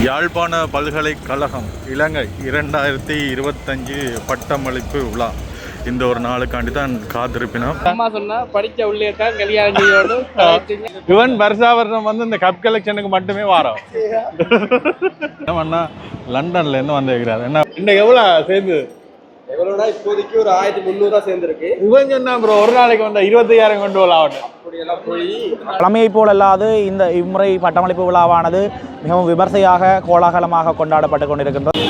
யாழ்ப்பாண பல்கலைக்கழகம் இலங்கை 2025 பட்டமளிப்பு விழா. இந்த ஒரு நாளுக்காண்டி தான் காத்திருப்பினோம். அம்மா சொன்னா படிச்ச உள்ளே தான் கல்யாணம் இவன் வருஷா வருஷம் வந்து இந்த கப் கலெக்ஷனுக்கு மட்டுமே வாரம். என்ன லண்டன்ல இருந்து வந்திருக்கிறார். என்ன இன்னும் எவ்வளவு சேர்ந்து எவ்வளோனா இப்போதைக்கு ஒரு 1300 சேர்ந்துருக்கு. இவன் சொன்னா ப்ரோ ஒரு நாளைக்கு வந்தா 25,000 கொண்டு வரலாம். அப்படியெல்லாம் போய் பழமையை போல் அல்லாது இந்த இம்முறை பட்டமளிப்பு விழாவானது மிகவும் விமர்சையாக கோலாகலமாக கொண்டாடப்பட்டு கொண்டிருக்கின்றது.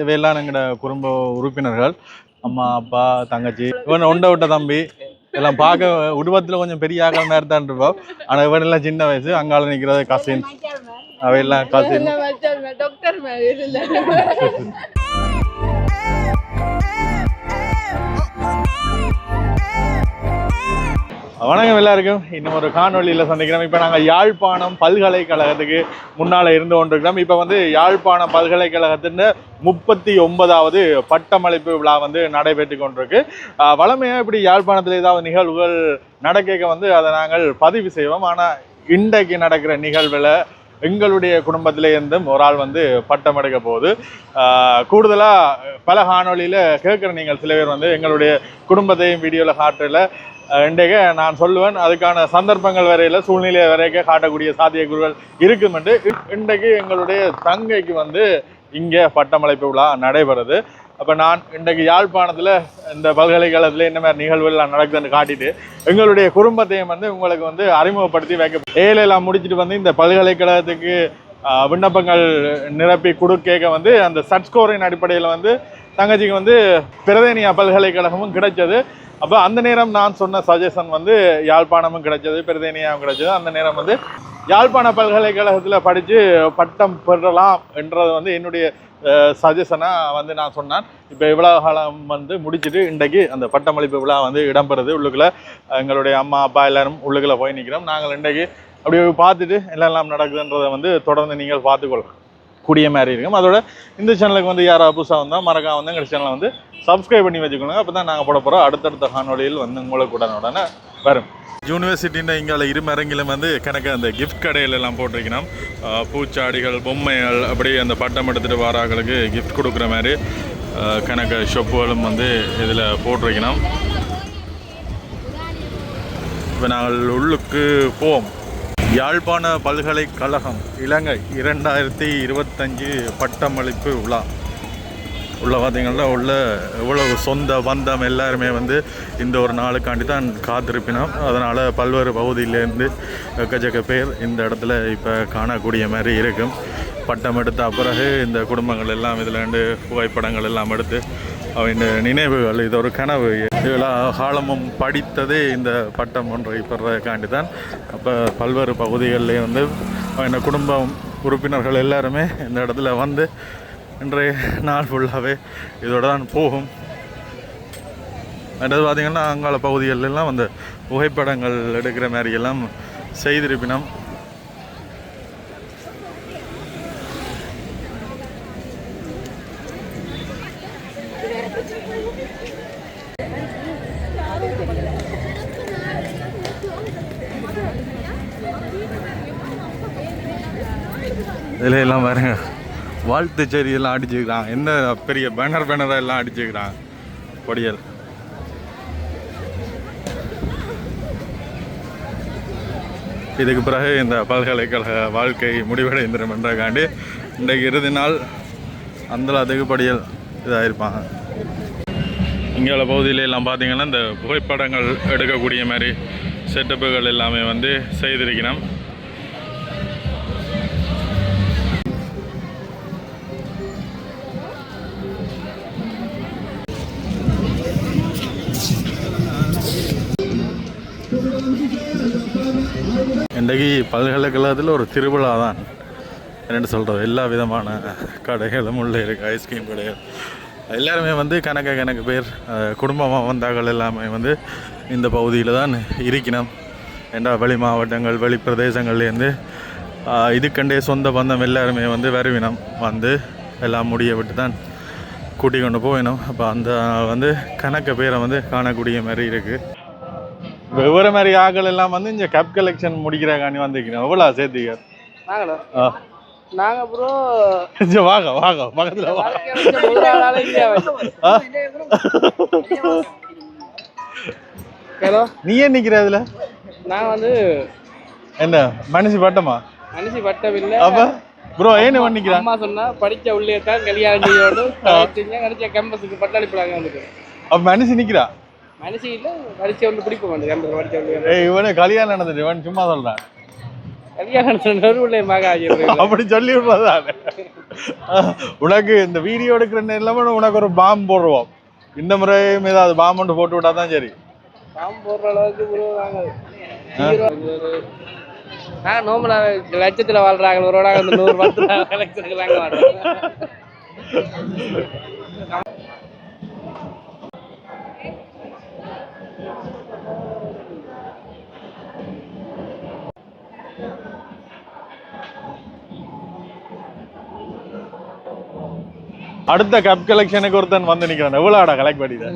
இவையெல்லாம் எங்களோட குடும்ப உறுப்பினர்கள், அம்மா அப்பா தங்கச்சி, இவன் ஒண்ட விட்ட தம்பி எல்லாம் பார்க்க உருவத்தில் கொஞ்சம் பெரிய ஆக்கள் மாதிரி தான் இருப்போம். ஆனால் இவன் எல்லாம் சின்ன வயசு. அங்கால நிற்கிறது கசின், அவையெல்லாம் கசின். வணக்கம் எல்லாருக்கும். இன்னும் ஒரு காணொலியில் சந்திக்கிறோம். இப்போ நாங்கள் யாழ்ப்பாணம் பல்கலைக்கழகத்துக்கு முன்னால் இருந்து கொண்டிருக்கிறோம். இப்போ வந்து யாழ்ப்பாணம் பல்கலைக்கழகத்தின் 39வது பட்டமளிப்பு விழா வந்து நடைபெற்று கொண்டிருக்கு. வளமையாக இப்படி யாழ்ப்பாணத்தில் ஏதாவது நிகழ்வுகள் நடக்க வந்து அதை நாங்கள் பதிவு செய்வோம். ஆனால் இன்றைக்கு நடக்கிற நிகழ்வில் எங்களுடைய குடும்பத்திலே இருந்தும் ஒரு ஆள் வந்து பட்டம் எடுக்க போகுது. கூடுதலாக பல காணொலியில் கேட்குற நீங்கள் சில பேர் வந்து எங்களுடைய குடும்பத்தையும் வீடியோவில் காட்டுறல இன்றைக்கு நான் சொல்லுவேன். அதுக்கான சந்தர்ப்பங்கள் வரையில் சூழ்நிலை வரைக்கும் காட்டக்கூடிய சாத்தியக்கூறுகள் இருக்கும் என்று இன்றைக்கு எங்களுடைய தங்கைக்கு வந்து இங்கே பட்டமளிப்பு விழா நடைபெறுது. அப்போ நான் இன்றைக்கு யாழ்ப்பாணத்தில் இந்த பல்கலைக்கழகத்தில் என்ன மாதிரி நிகழ்வுகள் நடக்குதுன்னு காட்டிட்டு எங்களுடைய குடும்பத்தையும் வந்து உங்களுக்கு வந்து அறிமுகப்படுத்தி வைக்க ஏழெல்லாம் முடிச்சுட்டு வந்து இந்த பல்கலைக்கழகத்துக்கு விண்ணப்பங்கள் நிரப்பி கொடுக்க வந்து அந்த சட் ஸ்கோரின் அடிப்படையில் வந்து தங்கச்சிக்கு வந்து பிரதேனியா பல்கலைக்கழகமும் கிடைச்சது. அப்போ அந்த நேரம் நான் சொன்ன சஜஷன் வந்து யாழ்ப்பாணமும் கிடைச்சது, பிரதேனியாவும் கிடைச்சது. அந்த நேரம் வந்து யாழ்ப்பாண பல்கலைக்கழகத்தில் படித்து பட்டம் பெறலாம் என்றது வந்து என்னுடைய சஜஷனாக வந்து நான் சொன்னேன். இப்போ இவ்வளோ காலம் வந்து முடிச்சுட்டு இன்றைக்கு அந்த பட்டமளிப்பு விழா வந்து இடம்பெறுது. உள்ளுக்குள்ளே எங்களுடைய அம்மா அப்பா எல்லோரும் உள்ளுக்குள்ளே போய் நிற்கிறோம். நாங்கள் இன்றைக்கு அப்படி பார்த்துட்டு எல்லாம் நடக்குதுன்றதை வந்து தொடர்ந்து நீங்கள் பார்த்துக்கொள்ளலாம் கூடிய மாதிரி இருக்கும். அதோட இந்த சேனலுக்கு வந்து யாராவது புதுசாக வந்தால் மறக்காம வந்து எங்கள் சேனலை வந்து சப்ஸ்கிரைப் பண்ணி வச்சுக்கோங்க. அப்போ தான் நாங்கள் போட போகிறோம் அடுத்தடுத்த காணொலியில் வந்து உங்களுக்கு உடனே வரும். யூனிவர்சிட்டின்ற இங்கே இருமரங்கிலும் வந்து கணக்கு அந்த கிஃப்ட் கடையில் எல்லாம் போட்டிருக்கணும். பூச்சாடிகள், பொம்மைகள், அப்படி அந்த பட்டம் எடுத்துகிட்டு வாராக்களுக்கு கிஃப்ட் கொடுக்குற மாதிரி கணக்கு ஷொப்புகளும் வந்து இதில் போட்டிருக்கணும். இப்போ நாங்கள் உள்ளுக்கு போவோம். யாழ்ப்பாண பல்கலைக்கழகம் இலங்கை 2025 பட்டமளிப்பு விழா உள்ள பார்த்தீங்கன்னா உள்ள எவ்வளவு சொந்த பந்தம் எல்லாருமே வந்து இந்த ஒரு நாளுக்காண்டி தான் காத்திருப்பினோம். அதனால் பல்வேறு பகுதியிலேருந்து எக்கச்சக்க பேர் இந்த இடத்துல இப்போ காணக்கூடிய மாதிரி இருக்கும். பட்டம் எடுத்த பிறகு இந்த குடும்பங்கள் எல்லாம் இதில் புகைப்படங்கள் எல்லாம் எடுத்து அவன் நினைவுகள், இது ஒரு கனவு, இவ்வளோ காலமும் படித்ததே இந்த பட்டம் ஒன்றை பெறக்காண்டி தான். அப்போ பல்வேறு பகுதிகளிலே வந்து அவன் குடும்பம் உறுப்பினர்கள் எல்லாருமே இந்த இடத்துல வந்து இன்றைய நாள் ஃபுல்லாகவே இதோட தான் போகும். அடுத்தது பார்த்திங்கன்னா அங்காள பகுதிகளெல்லாம் வந்து புகைப்படங்கள் எடுக்கிற மாதிரியெல்லாம் செய்திருப்பினோம். இதில் எல்லாம் பாருங்க வாழ்த்து செய்தியெல்லாம் அடிச்சுக்கிறாங்க. என்ன பெரிய பேனராக எல்லாம் அடிச்சுக்கிறாங்க கொடியல். இதுக்கு பிறகு இந்த பல்கலைக்கழக வாழ்க்கை முடிவடைந்திரும் என்றக்காண்டி இன்றைக்கு இறுதி நாள் அதுக்கு படியல் இதாகிருப்பாங்க. இங்கே உள்ள பகுதியில எல்லாம் பார்த்தீங்கன்னா இந்த புகைப்படங்கள் எடுக்கக்கூடிய மாதிரி செட்டப்புகள் எல்லாமே வந்து செய்திருக்கணும். இன்றைக்கு பல்கலைக்கழகத்தில் ஒரு திருவிழா தான் என்ன சொல்கிறது. எல்லா விதமான கடைகளும் உள்ளே இருக்குது. ஐஸ்கிரீம் கடைகள் எல்லாருமே வந்து கணக்கு பேர் குடும்பமாக வந்தார்கள் எல்லாமே வந்து இந்த பகுதியில் தான் இருக்கணும். ஏண்டா வெளி மாவட்டங்கள் வெளி பிரதேசங்கள்லேருந்து இதுக்கண்டே சொந்த பந்தம் எல்லாருமே வந்து வருவினம் வந்து எல்லாம் முடிய விட்டு தான் கூட்டி கொண்டு போயினோம். அப்போ அந்த வந்து கணக்கு பேரை வந்து காணக்கூடிய மாதிரி இருக்குது. வெவ்வேறு மாதிரி ஆக்கள் எல்லாம் வந்து இந்த கப் கலெக்ஷன் முடிக்கிறக்காண்டி வந்துருக்கணும். எவ்வளோ சேர்த்திக்க நாங்களோ நாங்கள் ப்ரோ வாங்க வாங்க பக்கத்தில் வாங்க. ஹலோ நீ ஏன் நிற்கிற அதில்? நாங்கள் வந்து என்ன மனுஷி பட்டமா? மனுஷி பட்டவில்லை. அப்போ ப்ரோ ஏன்னு பண்ணிக்கிறேன் அம்மா சொன்னா படித்த உள்ளே தான் கல்யாணம் செய்யணும் நினைச்ச கேம்பஸுக்கு பட்டாளிப்புலாங்க வந்துட்டு. அப்போ மனுஷி நிற்கிறா? மனுஷி இல்லை படித்த வந்து பிடிப்போம் அந்த கேம்பஸ் படித்த உள்ளே. இவனே கல்யாணம் நடந்துட்டு இவன் சும்மா சொல்கிறான். கல்யாணம் உள்ளே மக அப்படி சொல்லி விடுறதான். உனக்கு இந்த வீடியோ எடுக்கிற நேரம் உனக்கு ஒரு பாம்பு போடுவோம். இந்த முறையும் ஏதாவது பாம்பு போட்டு விட்டா தான் சரி. பாம்பு போடுற அளவுக்கு ப்ரோ நாங்கள் நோம்பலாக லட்சத்தில் வாழ்றாங்க ஒரு அந்த 110 லட்சத்துக்கு நாங்கள் வாழ்றோம். அடுத்த கப் கலெக்ஷனுக்கு ஒருத்தன் வந்து நிக்கிறான். எவ்வளோடா கலெக்ட் பண்ணிட்டு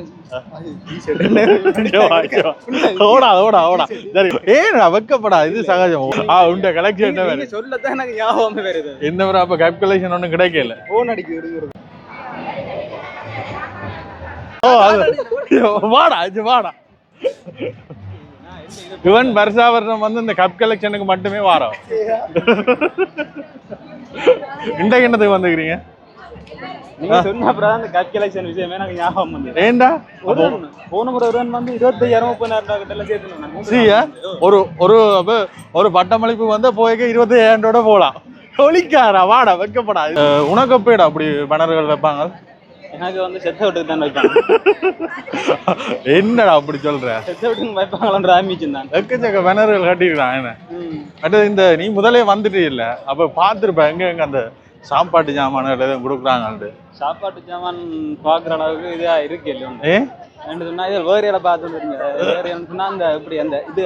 ஓடா ஓடா ஓடா சரி. ஏன்டா வெக்கப்படா, இது சகஜம். உண்ட கலெக்ஷன் சொல்லத்தான் எனக்கு ஞாபகம் வருது. இந்த முறை அப்ப கப் கலெக்ஷன் ஒன்றும் கிடைக்கல. போன் அடிக்க வாடா இது வாடா. இவன் வருஷாவரணம் வந்து இந்த கப் கலெக்ஷனுக்கு மட்டுமே வாரம். இன்றைக்கு என்னத்துக்கு வந்துக்கிறீங்க? நீங்க சொன்ன அப்புறம் அந்த கப் கலெக்ஷன் விஷயமே எனக்கு ஞாபகம் வந்து. ஏண்டா போன முறை ஒருவன் வந்து 25,000-30,000 கிட்ட சேர்த்துனேன். ஒரு பட்டமளிப்பு வந்து போய்க்க 25,000 போலாம். ஒலிக்காரா வாடா வைக்கப்படா. உனக்கு எப்படா அப்படி பணர்கள் வைப்பாங்க? எனக்கு வந்து செத்த வீட்டுக்கு தான் வைப்பாங்க. என்னடா அப்படி சொல்ற? செத்த வீட்டுக்கு வைப்பாங்களான்ற ஆரம்பிச்சுதான் எக்கச்சக்க பேனர்கள் கட்டிருக்கான். என்ன அடுத்து இந்த நீ முதலே வந்துட்டு இல்ல அப்ப பாத்துருப்ப எங்க எங்க அந்த சாப்பாட்டு ஜாமான்கள் எதுவும் கொடுக்குறாங்க. சாப்பாட்டு ஜாமான் பாக்குற அளவுக்கு இதா இருக்கு இல்லையா? சொன்னா இது வேற இடம் பார்த்து வந்துருங்க. வேற சொன்னா அந்த இப்படி அந்த இது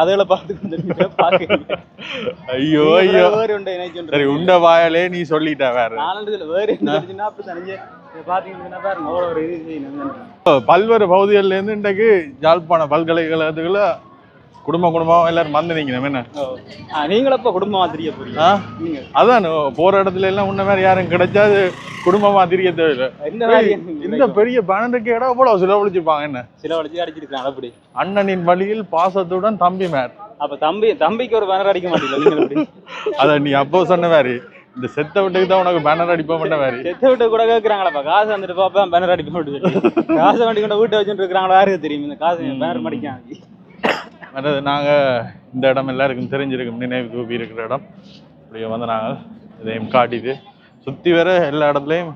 அதுல பார்த்து ஐயோ ஐயோ சரி உண்ட வாயாலே நீ சொல்லிட்ட வேற வேற அப்படி தனிஞ்சு பாத்தீங்கன்னா பாருங்க ஒரு இது செய்யணும். பல்வேறு பகுதிகளில இருந்து இன்றைக்கு யாழ்ப்பாண பல்கலைக்கழகத்துக்குள்ள குடும்பம் எல்லாரும் வந்து நிக்கணும். என்ன நீங்களப்ப குடும்பமா தெரிய போறீங்க? அதான் போற இடத்துல எல்லாம் உன்ன மாதிரி யாரும் கிடைச்சாது குடும்பமா தெரிய தேவையில்லை. இந்த பெரிய பேனருக்கு இடம் எவ்வளவு செலவழிச்சிருப்பாங்க. என்ன செலவழிச்சு அடிச்சிருக்காங்க. அப்படி அண்ணனின் வழியில் பாசத்துடன் தம்பி மேர். அப்ப தம்பிக்கு ஒரு பேனர் அடிக்க மாட்டீங்க? அத நீ அப்போ சொன்ன மாதிரி இந்த செத்த வீட்டுக்கு தான் உனக்கு பேனர் அடிப்போம் பண்ண மாதிரி. செத்த வீட்டுக்கு கூட கேட்கறாங்களப்பா காசு வந்துட்டு பாப்பா பேனர் அடிப்போம். காசை வண்டி கொண்டு வீட்டை வச்சுட்டு இருக்கிறாங்களா யாருக்கு தெரியும் இந்த காசு பேனர் மடிக்காங்க. அதாவது நாங்க இந்த இடம் எல்லாருக்கும் தெரிஞ்சிருக்கும் நினைவு தூபி இருக்கிற இடம். அப்படியே வந்து நாங்கள் இதையும் காட்டிட்டு சுற்றி வர எல்லா இடத்துலையும்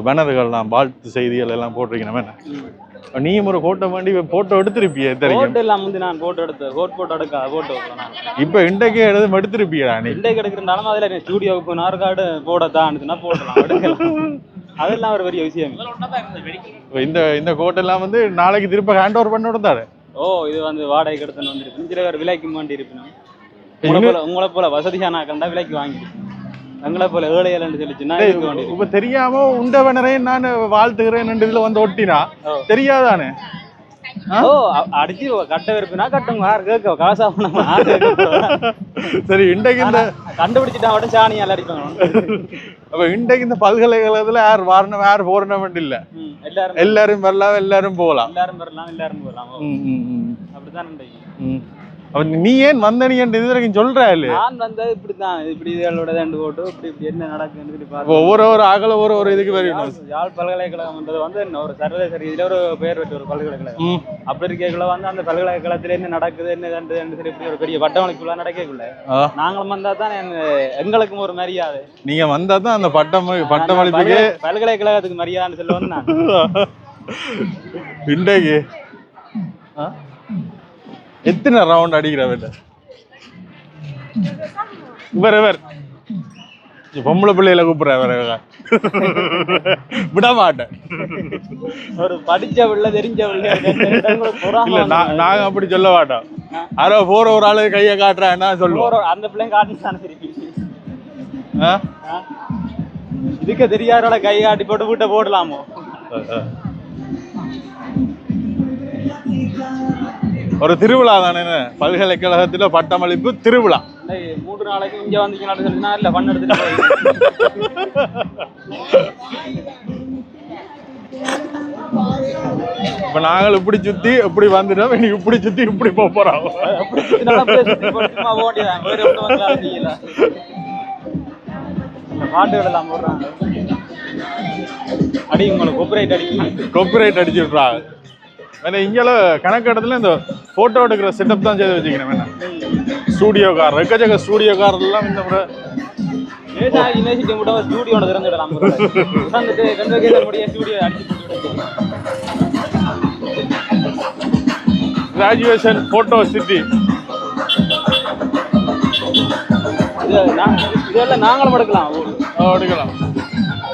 பேனர்கள் நான் வாழ்த்து செய்திகள் எல்லாம் போட்டிருக்கேன். என்ன நீயும் ஒரு போட்டோ வேண்டி போட்டோ எடுத்திருப்பியே தெரியும்? எல்லாம் வந்து நான் போட்டோ எடுத்தேன். போட்டோ இப்போ இன்றைக்கே எதுவும் எடுத்திருப்பியா? நீ இன்றைக்கு எடுக்கிறனாலும் அதில் ஸ்டூடியோவுக்கு நார்கார்டு போடத்தான்னு போடலாம். அதெல்லாம் ஒரு பெரிய விஷயம். இந்த கோட்டெல்லாம் வந்து நாளைக்கு திரும்ப ஹேண்ட் ஓவர் பண்ண விடுத்தாரு. இது வந்து வாடகைக்கு எடுத்துன்னு வந்துருப்பேன். சில பேர் விலைக்கு மாண்டி இருப்பினும் உங்களை போல வசதியான கண்டா விலைக்கு வாங்கிட்டு எங்களை போல ஏழையல்னு சொல்லிச்சுன்னா இப்ப தெரியாம உண்டவனரே நான் வாழ்த்துகிறேன் இதுல வந்து ஒட்டினா தெரியாதானே? அடிச்சு கட்ட விருப்பினா கட்டுங்க. யாரு கேட்க காசா சரி இன்றைக்கு இந்த கண்டுபிடிச்சிட்டா மட்டும் சாணியால் அடிப்பாங்க. அப்ப இன்றைக்கு இந்த பல்கலைக்கழகத்துல யார் வரணும் யார் போறணும் இல்ல, எல்லாரும் வரலாம் எல்லாரும் போகலாம். எல்லாரும் போகலாம். அப்படிதான் நீ ஏன் வந்த நீ இது வரைக்கும் சொல்ற? நான் வந்தது இப்படிதான் இப்படி இதோட தண்டு போட்டு இப்படி என்ன நடக்குன்னு ஒவ்வொரு ஆகல ஒரு இதுக்கு வரணும். யாழ் பல்கலைக்கழகம்ன்றது வந்து ஒரு சர்வதேச ரீதியில ஒரு பெயர் பெற்ற ஒரு பல்கலைக்கழகம். அப்படி இருக்கக்குள்ள வந்து அந்த பல்கலைக்கழகத்துல என்ன நடக்குது என்ன தண்டு இப்படி ஒரு பெரிய பட்டமளிப்புலாம் நடக்கக்குள்ள நாங்களும் வந்தா தான் எங்களுக்கும் ஒரு மரியாதை. நீங்க வந்தா தான் அந்த பட்டமளிப்புக்கு பல்கலைக்கழகத்துக்கு மரியாதைன்னு சொல்ல வந்து நான் இன்றைக்கு எத்தனை ரவுண்ட் அடிக்கிற வேண்டாம் பொம்பளை பிள்ளையில கூப்பிடுற விட மாட்டேன். ஒரு படிச்ச பிள்ளை தெரிஞ்ச பிள்ளை இல்ல நாங்க அப்படி சொல்ல மாட்டோம். யாரோ போற ஒரு ஆளு கையை காட்டுறான்னா சொல்லுவோம். அந்த பிள்ளைங்க காட்டினானு திருப்பி இதுக்கு தெரியாதோட கை காட்டி போட்டு வீட்டை போடலாமோ? ஒரு திருவிழா தானே பல்கலைக்கழகத்துல பட்டமளிப்பு திருவிழா. 3 நாளைக்கு இங்க வந்தீங்கன்னா இல்ல பண்ண எடுத்துட்டு இப்ப நாங்கள் இப்படி சுத்தி இப்படி வந்துட்டோம். இன்னைக்கு இப்படி சுத்தி இப்படி போறோம். பாட்டு விடலாம் போடுறாங்க. அடி உங்களுக்கு காப்பிரைட் அடிச்சு விட்றாங்க. வேணா இங்கே கணக்கு இடத்துல இந்த போட்டோ எடுக்கிற செட்டப் தான் செய்து வச்சுக்கணும். வேணா ஸ்டூடியோ கார் எக்கச்சக்க ஸ்டூடியோ கார் எல்லாம் இந்த முறை யூனிவர்சிட்டி கூட ஸ்டூடியோட திறந்துடலாம். ஸ்டூடியோ அடிச்சு கிராஜுவேஷன் போட்டோ சிட்டி. இதெல்லாம் நாங்களும் எடுக்கலாம்.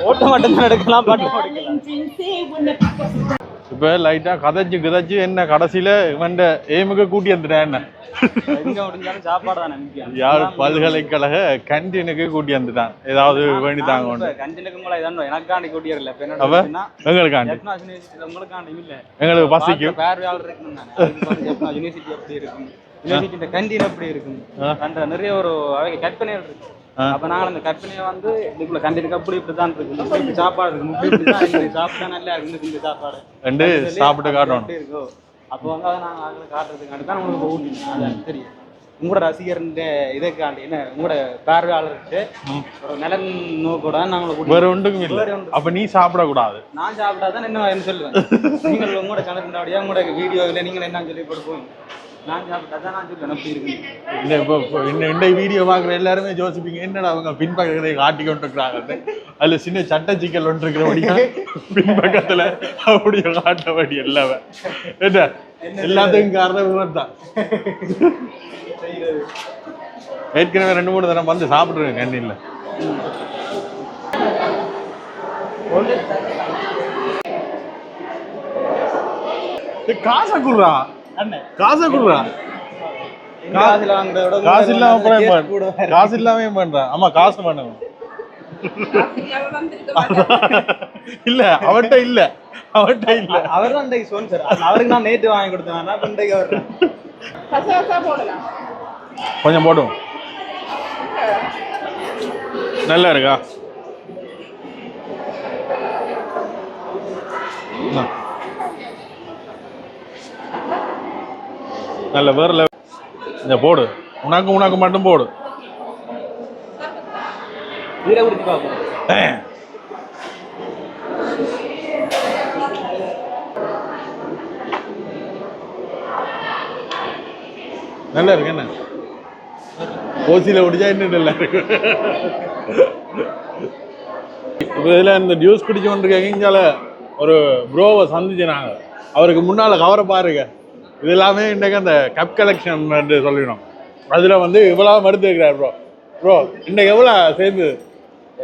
ஓட்ட மட்டும் எடுக்கலாம், பாட்டும் எடுக்கலாம். இப்ப லைட்டா கதைச்சு என்ன கடைசியில இவன் எய்முக்கு கூட்டி வந்துட்டேன். என்ன சாப்பாடு தான் முக்கியம். யாழ் பல்கலைக்கழக கேன்டீனுக்கு கூட்டி வந்துட்டான். ஏதாவது வேண்டித்தாங்க எனக்காண்டி கூட்டியர்ல எங்களுக்கு பசிக்கும். யூனிவர்சிட்டி எப்படி இருக்கும், யூனிவர்சிட்டி கேன்டீன் எப்படி இருக்கும், நிறைய ஒரு கற்பனைகள் இருக்கு. அப்ப நாங்கள் அந்த கற்பனையை வந்து இதுக்குள்ள கண்டிப்பா அப்படி இப்படிதான் இருக்கு, இப்படி சாப்பாடு இருக்கு, சாப்பிட்டா நல்லா இருக்கு, இந்த சாப்பாடு சாப்பிட்டு காட்டணும் இருக்கோ. அப்போ வந்து அதை நாங்கள் காட்டுறதுக்காண்டி தான் உங்களுக்கு ஊட்டினோம். தெரியும் உங்களோட ரசிகர் இதற்காண்டி என்ன உங்களோட பார்வையாளருக்கு ஒரு நலன் நோக்கோட நாங்கள் வேற ஒன்றுக்கும் இல்லை. அப்ப நீ சாப்பிடக்கூடாது. நான் சாப்பிட்டாதான் என்ன சொல்லுவேன். நீங்கள் உங்களோட கணக்குண்டாடியா உங்களோட வீடியோவில் நீங்கள் என்ன சொல்லி போட்டு போவீங்க. நான் சாப்பிட்டாதான் நான் சொல்லுவேன் அப்படி இருக்கு. இந்த வீடியோ பார்க்குற எல்லாருமே யோசிப்பீங்க என்னடா அவங்க பின்பக்கத்தை காட்டி கொண்டு இருக்கிறாங்க. அதுல சின்ன சட்ட சிக்கல் ஒன்று இருக்கிறபடியா பின்பக்கத்துல அப்படியே காட்டபடி எல்லாமே என்ன எல்லாத்துக்கும் காரணம் இவர் தான். ஏற்கனவே 2-3 தரம் வந்து சாப்பிட்டுருக்கேன் கேண்டீன்ல. காசை குடுறா, காசை குடுறா. காசு இல்லாம பண்றான். ஆமா காசு பண்ணுங்க. இல்ல அவர்கிட்ட இல்ல அவர் தான் ஸ்பான்சர். அவருக்கு நான் நேற்று வாங்கி கொடுத்தேன். கொஞ்சம் போடுவோம். நல்லா இருக்கா? நல்ல வேற லெவல். போடு, உனக்கு மட்டும் போடு. நல்லா இருக்கு. என்ன ஓசியில குடிச்சா இன்னும் நல்லா இருக்கு. இப்போ இதில் இந்த ஜூஸ் குடிச்சு கொண்டு இருக்கீங்கால ஒரு ப்ரோவை சந்திச்சு நாங்கள். அவருக்கு முன்னால் கவரை பாருங்க. இது எல்லாமே இன்றைக்கு அந்த கப் கலெக்ஷன் சொல்லிடணும். அதில் வந்து இவ்வளோ மறுத்து இருக்கிறார் ப்ரோ இன்றைக்கு எவ்வளோ சேர்ந்து?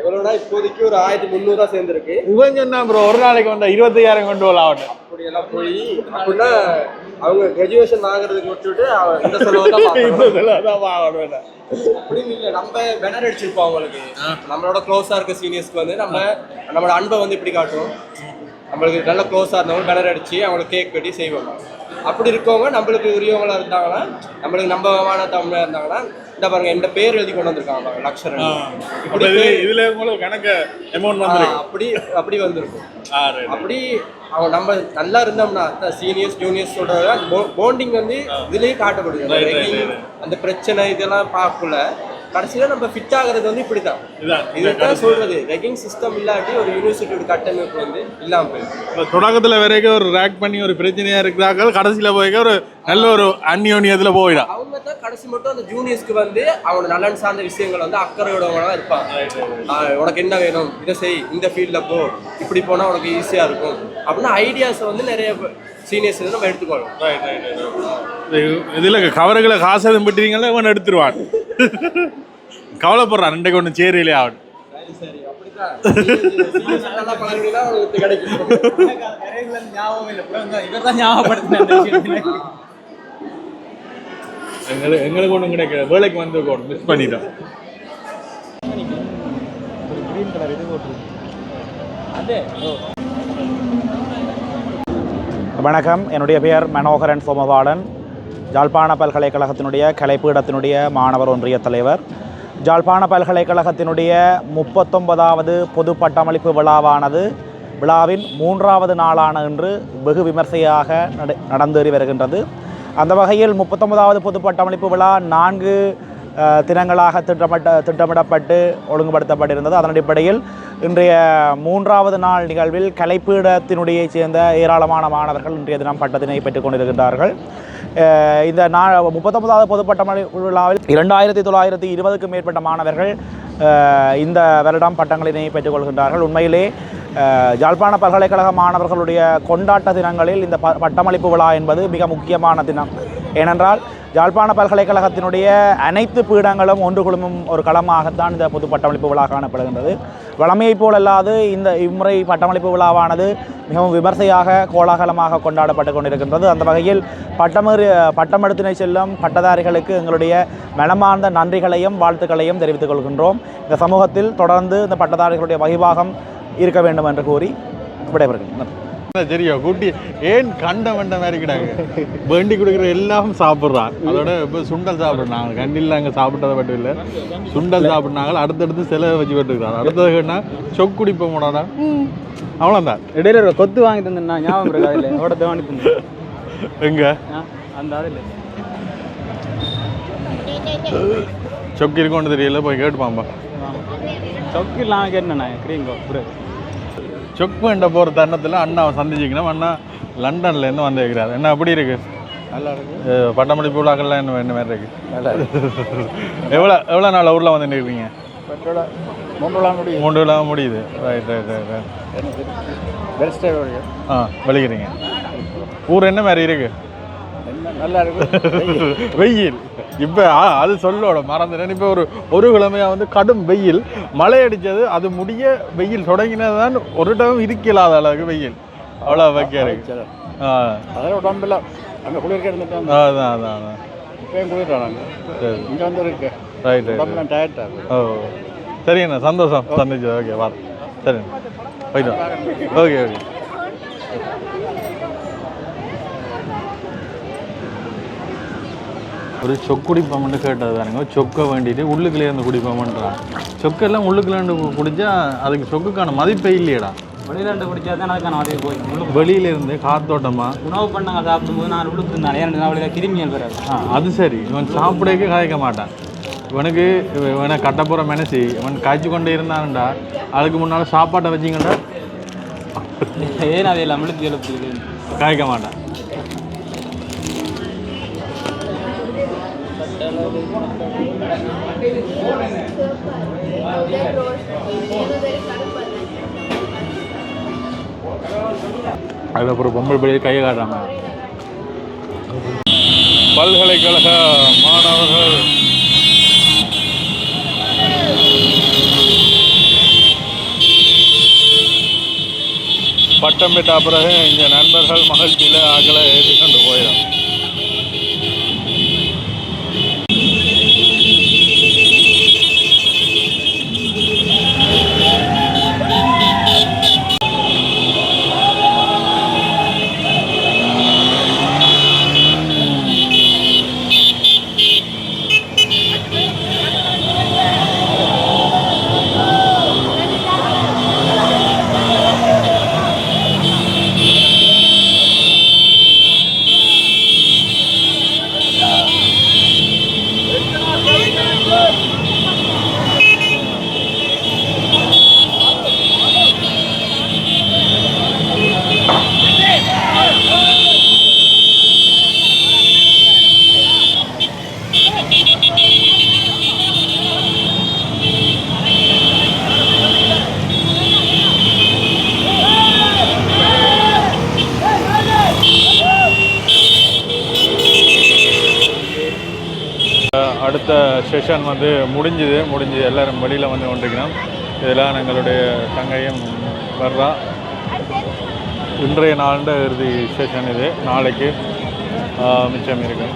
எவ்வளோனா இப்போதைக்கு ஒரு 1300 சேர்ந்துருக்கு. இவங்க என்ன ப்ரோ ஒரு நாளைக்கு வந்தால் 25,000 கொண்டு வரலாம். அவன் அப்படியெல்லாம் போய் அப்படின்னா அவங்க கிராஜுவேஷன் ஆகிறதுக்கு விட்டுட்டு இந்த செலவு தான் அப்படின்னு இல்லை. நம்ம பேனர் அடிச்சிருப்போம் அவங்களுக்கு. நம்மளோட க்ளோஸாக இருக்க சீனியர்ஸ்க்கு வந்து நம்மளோட அன்பை வந்து இப்படி காட்டுவோம். நம்மளுக்கு நல்ல க்ளோஸாக இருந்தவங்க பேனர் அடித்து அவங்களுக்கு கேக் கட்டி செய்வாங்க. அப்படி இருக்கவங்க நம்மளுக்கு உரியவங்களாக இருந்தாங்கன்னா, நம்மளுக்கு நம்பகமான தமிழாக இருந்தாங்கன்னா, இந்த பாருங்க இந்த பேர் எழுதி கொண்டு வந்திருக்காங்க லக்ஷர். இப்படி இதுல உங்களுக்கு கணக்கு அமௌண்ட் வந்து அப்படி வந்திருக்கும். அப்படி அவங்க நம்ம நல்லா இருந்தோம்னா சீனியர்ஸ் ஜூனியர்ஸ் சொல்றது அந்த பாண்டிங் வந்து இதுலயே காட்டப்படுது. அந்த பிரச்சனை இதெல்லாம் பார்க்கல கடைசியில நம்ம ஃபிட் ஆகிறது வந்து இப்படிதான். இதுதான் சொல்றது, ரெக்கிங் சிஸ்டம் இல்லாட்டி ஒரு யூனிவர்சிட்டியோட கட்டமைப்பு வந்து இல்லாம போயிடும். தொடக்கத்துல வரைக்கும் ஒரு ரேக் பண்ணி ஒரு பிரச்சனையா இருக்கிறாங்க, கடைசியில போய் ஒரு நல்ல ஒரு அந்நியோன்யத்துல போயிடும். அவங்க தான் கடைசி மட்டும் அந்த ஜூனியர்ஸ்க்கு வந்து அவங்க நலன் சார்ந்த விஷயங்கள் வந்து அக்கறையோட இருப்பாங்க. உனக்கு என்ன வேணும், இதை செய், இந்த ஃபீல்ட்ல போ, இப்படி போனா உனக்கு ஈஸியா இருக்கும் அப்படின்னா ஐடியாஸை வந்து நிறைய சீனியர்ஸ் நம்ம எடுத்துக்கணும். இதுல கவர்களை காசு எதுவும் பட்டுறீங்களா இவன் எடுத்துருவான். கவலைப்படுறான். 2 ஒன்று சேரிலே ஆகணும். எங்களுக்கு ஒன்றும் கிடைக்கல, வேலைக்கு வந்து மிஸ் பண்ணிட்டோம். வணக்கம், என்னுடைய பெயர் மனோகரன் சோமபாலன். ஜாழ்ப்பாண பல்கலைக்கழகத்தினுடைய கலைப்பீடத்தினுடைய மாணவர் ஒன்றிய தலைவர். ஜாழ்ப்பாண பல்கலைக்கழகத்தினுடைய 39வது பொது பட்டமளிப்பு விழாவின் 3வது நாளான இன்று வெகு விமர்சையாக நடந்தேறி வருகின்றது. அந்த வகையில் 39வது பொது பட்டமளிப்பு விழா 4 தினங்களாக திட்டமிடப்பட்டு ஒழுங்குபடுத்தப்பட்டிருந்தது. அதன் அடிப்படையில் இன்றைய 3வது நாள் நிகழ்வில் கலைப்பீடத்தினுடைய சேர்ந்த ஏராளமான மாணவர்கள் இன்றைய தினம் பட்டத்தினை பெற்றுக் கொண்டிருக்கின்றார்கள். இந்த 39வது பொது பட்டமளிப்பு விழாவில் 2920க்கும் மேற்பட்ட மாணவர்கள் இந்த வருடம் பட்டங்களினை பெற்றுக்கொள்கின்றார்கள். உண்மையிலே யாழ்ப்பாண பல்கலைக்கழக மாணவர்களுடைய கொண்டாட்ட தினங்களில் இந்த பட்டமளிப்பு விழா என்பது மிக முக்கியமான தினம். ஏனென்றால் யாழ்ப்பாண பல்கலைக்கழகத்தினுடைய அனைத்து பீடங்களும் ஒன்று குழுமும் ஒரு களமாகத்தான் இந்த பொது பட்டமளிப்பு விழா காணப்படுகின்றது. வழமையைப் போல் அல்லாது இம்முறை பட்டமளிப்பு விழாவானது மிகவும் விமர்சையாக கோலாகலமாக கொண்டாடப்பட்டு கொண்டிருக்கின்றது. அந்த வகையில் பட்டமெடுத்தினை செல்லும் பட்டதாரிகளுக்கு எங்களுடைய மனமார்ந்த நன்றிகளையும் வாழ்த்துக்களையும் தெரிவித்துக் கொள்கின்றோம். இந்த சமூகத்தில் தொடர்ந்து இந்த பட்டதாரிகளுடைய வகிபாகம் இருக்க வேண்டும் என்று கூறி விடைபெறுகிறேன். சரியா கூட்டி ஏன் கண்ட வண்ட மாதிரி கிடாங்க வேண்டி கொடுக்குற எல்லாம் சாப்பிட்றான். அதோட இப்போ சுண்டல் சாப்பிட்றாங்க. கண்டியில் அங்கே சாப்பிட்டதை மட்டும் இல்லை, சுண்டல் சாப்பிட்னாங்க. அடுத்தடுத்து செலவை வச்சு போட்டுக்கிறாங்க. அடுத்தது கேட்டா சொக்கு குடிப்போம் போடாடா, அவ்வளோதான். இடையில ஒரு கொத்து வாங்கி தந்தேன்னா ஞாபகம் இருக்கா? இல்லை ஓடத்தை வாங்கி தந்தேன். எங்க அந்த அதில் சொக்கு இருக்கும்னு தெரியல, போய் கேட்டுப்பாம்பா. சொக்கு இல்லாமல் கேட்டேண்ணா கிரீங்கோ சொக்கு வேண்ட போகிற தருணத்தில் அண்ணாவை சந்திச்சிக்கணும். அண்ணா லண்டன்லேருந்து வந்து வைக்கிறாரு. என்ன அப்படி இருக்கு? நல்லா இருக்கு. பட்டமளிப்பு விழாக்கள்லாம் என்ன வேண்ட மாதிரி இருக்கு? எவ்வளோ நாள் ஊரில் வந்து நிற்கிறீங்க? 3 விழா முடியுது. ரைட். வெளிக்கிறீங்க. ஊர் என்ன மாதிரி இருக்கு? நல்லா இருக்கு. வெயில் இப்போ அது சொல்லோட மறந்துட்டேன். இப்போ ஒரு கிழமையாக வந்து கடும் வெயில், மழை அடித்தது, அது முடிய வெயில் தொடங்கினது தான். ஒரு டைம் இருக்கலாத அளவுக்கு வெயில், அவ்வளோ வைக்க இருக்கு. அதெல்லாம் உடம்புல அங்கே குளிர்க்க இருந்துட்டு அதான் இப்போயும் குளிர்றாங்க. சரி, இங்கே வந்து இருக்கு. ரைட். உடம்புலாம் டயர்டாக. ஓ சரிங்கண்ணா, சந்தோஷம் சந்திச்சது. ஓகே வர சரிண்ணா, போயிட்டோம். ஓகே. ஒரு சொக்கு குடிப்போம்னு கேட்டது தானுங்க. சொக்கை வேண்டிட்டு உள்ளுக்குள்ளே இருந்து குடிப்போம்ன்றான். சொக்கெல்லாம் உள்ளுக்குள்ளேருந்து குடித்தா அதுக்கு சொக்குக்கான மதிப்பே இல்லையடா. வெளியில குடிச்சா தான் அதுக்கான மதிப்பு போய் வெளியிலேருந்து காத்தோட்டமா உணவு பண்ணாங்க சாப்பிடும்போது நான் உள்ளுக்கு இருந்தான். 2 நாள் கிருமியல் வராது. அது சரி. இவன் சாப்பிடவே காய்க்க மாட்டான். இவனை கட்டப்புற மெனசி இவன் காய்ச்சி கொண்டே இருந்தான்டா. அதுக்கு முன்னால் சாப்பாட்டை வச்சிங்கடா, ஏன் அதையெல்லாம் முழுத்தி எழுப்புது காய்க்க மாட்டான். அதில் அப்புறம் பொம்பளை பிள்ளையை கையை காட்டுறாங்க. பல்கலைக்கழக மாணவர்கள் பட்டம் பெற்ற பிறகு இந்த நண்பர்கள் மகிழ்ச்சியில் ஆக்களை ஏற்றி கொண்டு போயிடும். அடுத்த செஷன் வந்து முடிஞ்சுது. எல்லோரும் வெளியில் வந்து கொண்டிருக்கிறோம். இதெல்லாம் எங்களுடைய தங்கையும் வர்றா. இன்றைய நாளோட இறுதி செஷன் இது. நாளைக்கு மிச்சம் இருக்கு.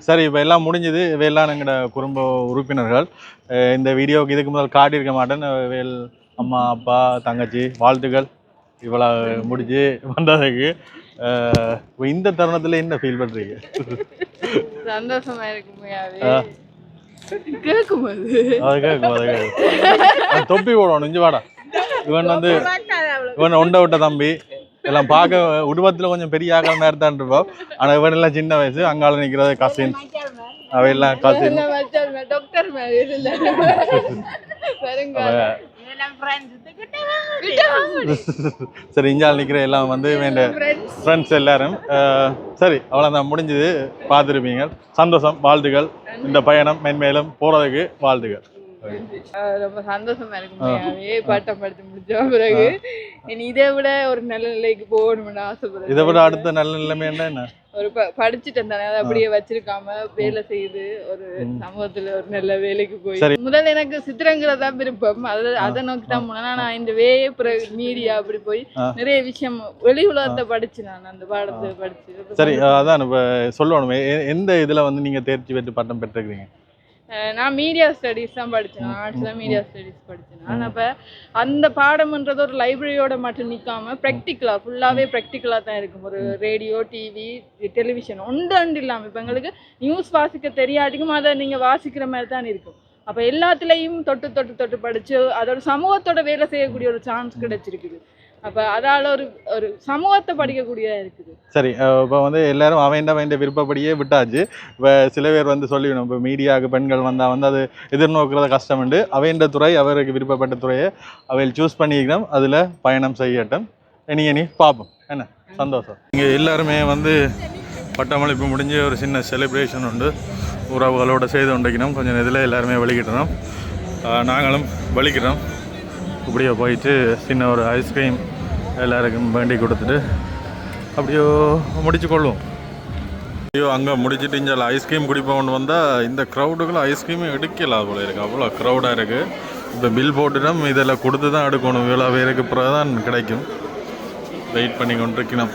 சரி, இப்போ எல்லாம் முடிஞ்சுது. இவையெல்லாம் எங்களோட குடும்ப உறுப்பினர்கள். இந்த வீடியோவுக்கு இதுக்கு முதல் காட்டியிருக்க மாட்டேன். வேல் அம்மா, அப்பா, தங்கச்சி வாழ்த்துக்கள் இவ்வளோ முடிஞ்சு வந்ததுக்கு. இந்த தருணத்தில் என்ன ஃபீல் பண்ணுறீங்க? சந்தோஷமா இருக்குமையாவே கேட்கும்போது அது கேட்கும். அது கேட்கும். தொப்பி போடணும். இஞ்சி வாடா. இவன் ஒண்டை விட்ட தம்பி எல்லாம் பார்க்க உருவத்தில் கொஞ்சம் பெரிய ஆக்கள் மாதிரி தான் இருப்போம். ஆனால் இவன் எல்லாம் சின்ன வயசு. அங்கால நிற்கிறது கசின். அவையெல்லாம் கசின். சரி, இஞ்சால் நிற்கிற எல்லாம் வந்து வேண்ட ஃப்ரெண்ட்ஸ் எல்லாரும். சரி, அவ்வளோதான் முடிஞ்சது. பார்த்துருப்பீங்க. சந்தோஷம். வாழ்த்துக்கள். இந்த பயணம் மென்மேலும் போகிறதுக்கு வாழ்த்துக்கள். ரொம்ப சந்தோஷமா இருக்குமையாவே பட்டம் படித்து முடிச்ச பிறகு இதை விட ஒரு நல்ல நிலைக்கு போகணும்னு ஆசைப்படுறேன். இதை விட அடுத்த நல்ல நிலைமை என்ன? ஒரு படிச்சுட்டேன் தானே, அதை அப்படியே வச்சிருக்காம வேலை செய்து ஒரு சமூகத்துல ஒரு நல்ல வேலைக்கு போய் முதல்ல எனக்கு சித்திரங்கிறதா விருப்பம். அதை நோக்கி தான் போனேன். நான் இந்த பிறகு மீடியா அப்படி போய் நிறைய விஷயம் வெளி உலகத்தை படிச்சு நான் அந்த பாடத்தை படிச்சு. சரி, அதான் இப்ப சொல்லணும். எந்த இதுல வந்து நீங்க தேர்ச்சி பெற்று பட்டம் பெற்றிருக்கீங்க? நான் மீடியா ஸ்டடீஸ் தான் படித்தேன். ஆர்ட்ஸில் மீடியா ஸ்டடீஸ் படித்தேன். அப்போ அந்த பாடம்ன்றது ஒரு லைப்ரரியோட மட்டும் நிற்காம ப்ராக்டிக்கலாக ஃபுல்லாகவே ப்ராக்டிக்கலாக தான் இருக்கும். ஒரு ரேடியோ, டிவி, டெலிவிஷன் ஒன்று இல்லாமல் இப்போ எங்களுக்கு நியூஸ் வாசிக்க தெரியாட்டிக்கும் அதை நீங்கள் வாசிக்கிற மாதிரி தான் இருக்கும். அப்போ எல்லாத்துலேயும் தொட்டு தொட்டு தொட்டு படித்து அதோட சமூகத்தோட வேலை செய்யக்கூடிய ஒரு சான்ஸ் கிடைச்சிருக்குது. அப்போ அதால் ஒரு ஒரு சமூகத்தை படிக்கக்கூடியதாக இருக்குது. சரி, இப்போ வந்து எல்லாரும் அவன் விருப்பப்படியே விட்டாச்சு. இப்போ சில பேர் வந்து சொல்லிவிடும், இப்போ மீடியாவுக்கு பெண்கள் வந்தால் வந்து அது எதிர்நோக்கிறத கஷ்டம்ண்டு. அவன் துறை அவருக்கு விருப்பப்பட்ட துறையை அவையில் சூஸ் பண்ணிக்கிறோம். அதில் பயணம் செய்யட்டும். இனி பார்ப்போம். என்ன சந்தோஷம். இங்கே எல்லாருமே வந்து பட்டமளிப்பு முடிஞ்சு ஒரு சின்ன செலிப்ரேஷன் உண்டு. உறவுகளோடு செய்து கொண்டிருக்கணும். கொஞ்சம் இதில் எல்லாருமே வலிக்கிட்டோம். நாங்களும் வலிக்கிறோம். இப்படியோ போயிட்டு சின்ன ஒரு ஐஸ்கிரீம் எல்லாருக்கும் வேண்டி கொடுத்துட்டு அப்படியோ முடிச்சு கொள்வோம். ஐயோ, அங்கே முடிச்சுட்டு இங்கே ஐஸ்கிரீம் குடிப்போம்னு வந்தால் இந்த க்ரௌடுக்குள்ள ஐஸ்கிரீமே எடுக்கலாம் போல இருக்குது. அவ்வளோ க்ரௌடாக இருக்குது. இப்போ பில் போட்டுட்டோம். இதெல்லாம் கொடுத்து தான் எடுக்கணும். இவ்வளோ பேருக்கு பிறகு தான் கிடைக்கும். வெயிட் பண்ணி கொண்டிருக்கணும்.